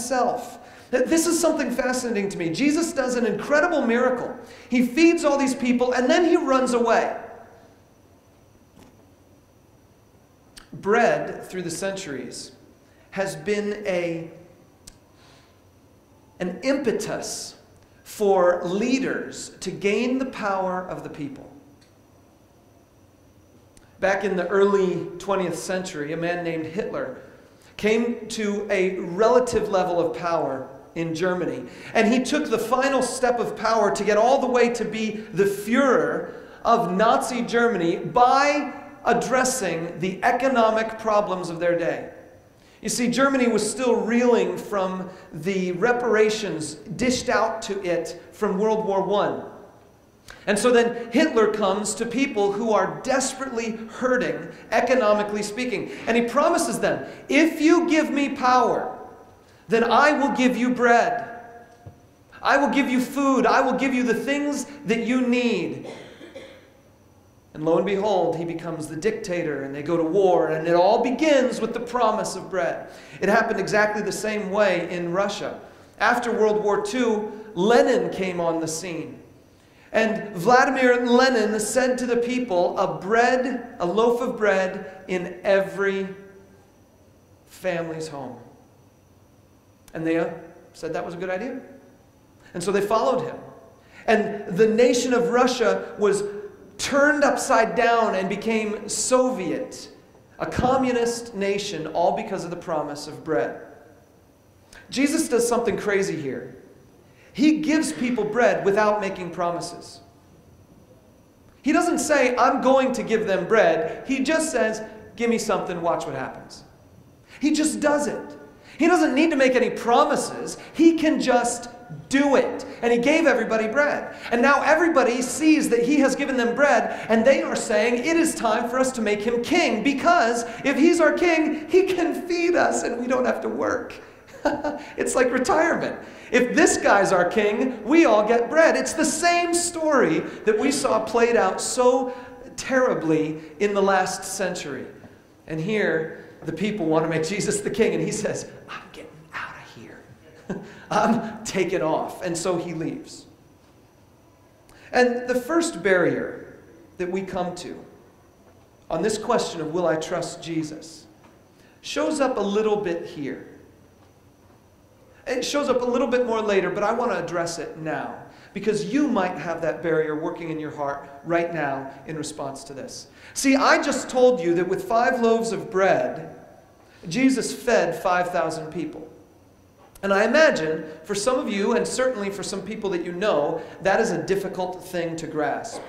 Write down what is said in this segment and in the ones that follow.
himself. This is something fascinating to me. Jesus does an incredible miracle. He feeds all these people, and then he runs away. Bread, through the centuries, has been an impetus for leaders to gain the power of the people. Back in the early 20th century, a man named Hitler came to a relative level of power in Germany. And he took the final step of power to get all the way to be the Führer of Nazi Germany by addressing the economic problems of their day. You see, Germany was still reeling from the reparations dished out to it from World War I. And so then Hitler comes to people who are desperately hurting, economically speaking. And he promises them, if you give me power, then I will give you bread. I will give you food. I will give you the things that you need. And lo and behold, he becomes the dictator, and they go to war, and it all begins with the promise of bread. It happened exactly the same way in Russia. After World War II, Lenin came on the scene. And Vladimir Lenin said to the people, a loaf of bread in every family's home. And they said that was a good idea. And so they followed him. And the nation of Russia was turned upside down and became Soviet, a communist nation, all because of the promise of bread. Jesus does something crazy here. He gives people bread without making promises. He doesn't say, I'm going to give them bread. He just says, give me something, watch what happens. He just does it. He doesn't need to make any promises. He can just do it. And he gave everybody bread. And now everybody sees that he has given them bread, and they are saying, it is time for us to make him king, because if he's our king, he can feed us and we don't have to work. It's like retirement. If this guy's our king, we all get bread. It's the same story that we saw played out so terribly in the last century. And here, the people want to make Jesus the king, and he says, I'm getting out of here. I'm taking off. And so he leaves. And the first barrier that we come to on this question of will I trust Jesus shows up a little bit here. It shows up a little bit more later, but I want to address it now, because you might have that barrier working in your heart right now in response to this. See, I just told you that with 5 loaves of bread, Jesus fed 5,000 people. And I imagine for some of you, and certainly for some people that you know, that is a difficult thing to grasp.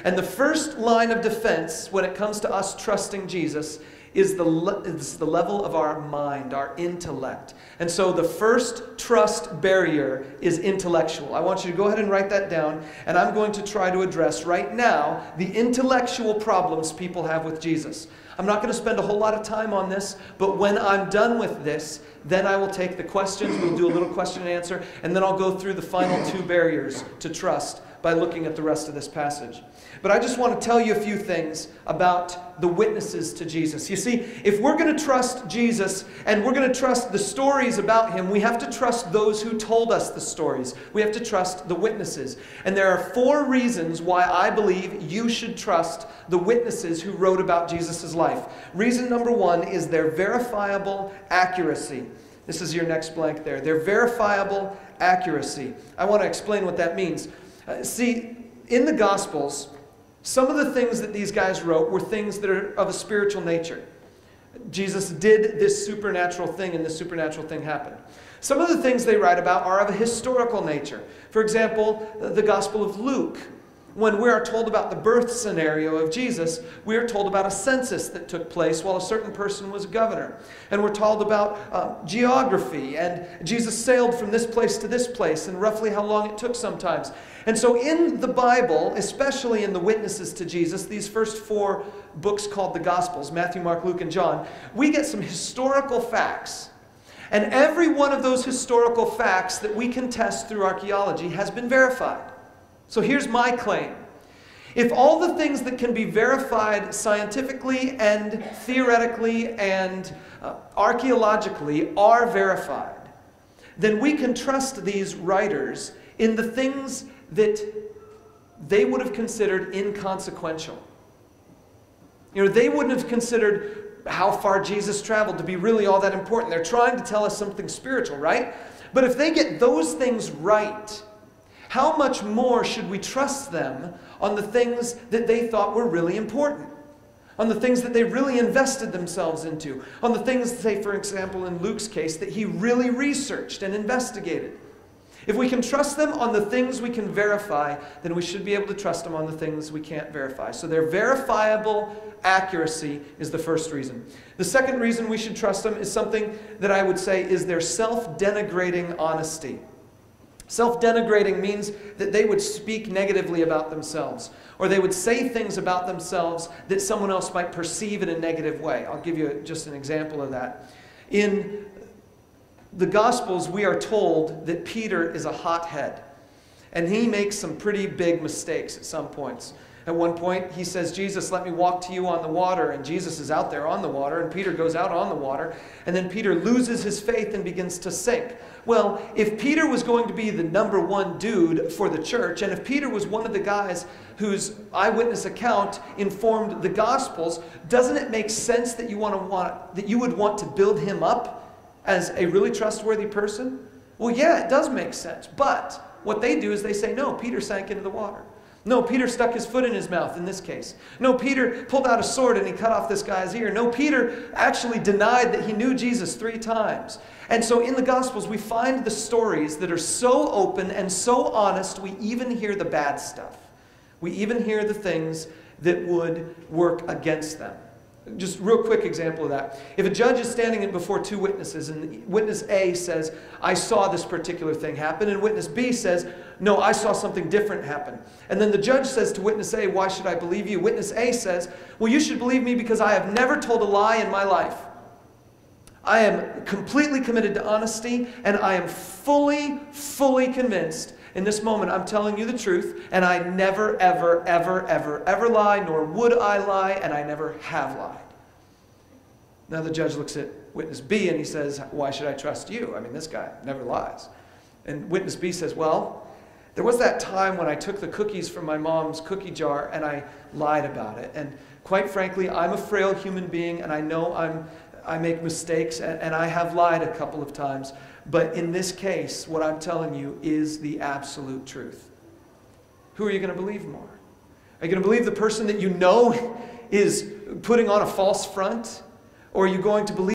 And the first line of defense when it comes to us trusting Jesus is the level of our mind, our intellect. And so the first trust barrier is intellectual. I want you to go ahead and write that down, and I'm going to try to address right now the intellectual problems people have with Jesus. I'm not going to spend a whole lot of time on this, but when I'm done with this, then I will take the questions, we'll do a little question and answer, and then I'll go through the final 2 barriers to trust by looking at the rest of this passage. But I just want to tell you a few things about the witnesses to Jesus. You see, if we're going to trust Jesus and we're going to trust the stories about him, we have to trust those who told us the stories. We have to trust the witnesses. And there are 4 reasons why I believe you should trust the witnesses who wrote about Jesus' life. Reason number 1 is their verifiable accuracy. This is your next blank there. Their verifiable accuracy. I want to explain what that means. See, in the Gospels, some of the things that these guys wrote were things that are of a spiritual nature. Jesus did this supernatural thing, and this supernatural thing happened. Some of the things they write about are of a historical nature. For example, the Gospel of Luke. When we are told about the birth scenario of Jesus, we are told about a census that took place while a certain person was governor. And we're told about geography, and Jesus sailed from this place to this place, and roughly how long it took sometimes. And so in the Bible, especially in the witnesses to Jesus, these first 4 books called the Gospels, Matthew, Mark, Luke, and John, we get some historical facts. And every one of those historical facts that we can test through archaeology has been verified. So here's my claim. If all the things that can be verified scientifically and theoretically and archaeologically are verified, then we can trust these writers in the things that they would have considered inconsequential. You know, they wouldn't have considered how far Jesus traveled to be really all that important. They're trying to tell us something spiritual, right? But if they get those things right, how much more should we trust them on the things that they thought were really important? On the things that they really invested themselves into? On the things, say, for example, in Luke's case, that he really researched and investigated? If we can trust them on the things we can verify, then we should be able to trust them on the things we can't verify. So their verifiable accuracy is the first reason. The second reason we should trust them is something that I would say is their self-denigrating honesty. Self-denigrating means that they would speak negatively about themselves, or they would say things about themselves that someone else might perceive in a negative way. I'll give you just an example of that. In the Gospels, we are told that Peter is a hothead, and he makes some pretty big mistakes at some points. At one point, he says, Jesus, let me walk to you on the water, and Jesus is out there on the water, and Peter goes out on the water, and then Peter loses his faith and begins to sink. Well, if Peter was going to be the number one dude for the church, and if Peter was one of the guys whose eyewitness account informed the Gospels, doesn't it make sense that you would want to build him up as a really trustworthy person? Well, yeah, it does make sense. But what they do is they say, no, Peter sank into the water. No, Peter stuck his foot in his mouth in this case. No, Peter pulled out a sword and he cut off this guy's ear. No, Peter actually denied that he knew Jesus 3 times. And so in the Gospels, we find the stories that are so open and so honest, we even hear the bad stuff. We even hear the things that would work against them. Just real quick example of that. If a judge is standing before 2 witnesses, and witness A says, I saw this particular thing happen, and witness B says, no, I saw something different happen. And then the judge says to witness A, why should I believe you? Witness A says, well, you should believe me because I have never told a lie in my life. I am completely committed to honesty, and I am fully convinced in this moment I'm telling you the truth, and I never, ever lie, nor would I lie, and I never have lied. Now the judge looks at witness B and he says, why should I trust you? I mean, this guy never lies. And witness B says, well, there was that time when I took the cookies from my mom's cookie jar and I lied about it. And quite frankly, I'm a frail human being, and I know I make mistakes, and I have lied a couple of times. But in this case, what I'm telling you is the absolute truth. Who are you going to believe more? Are you going to believe the person that you know is putting on a false front? Or are you going to believe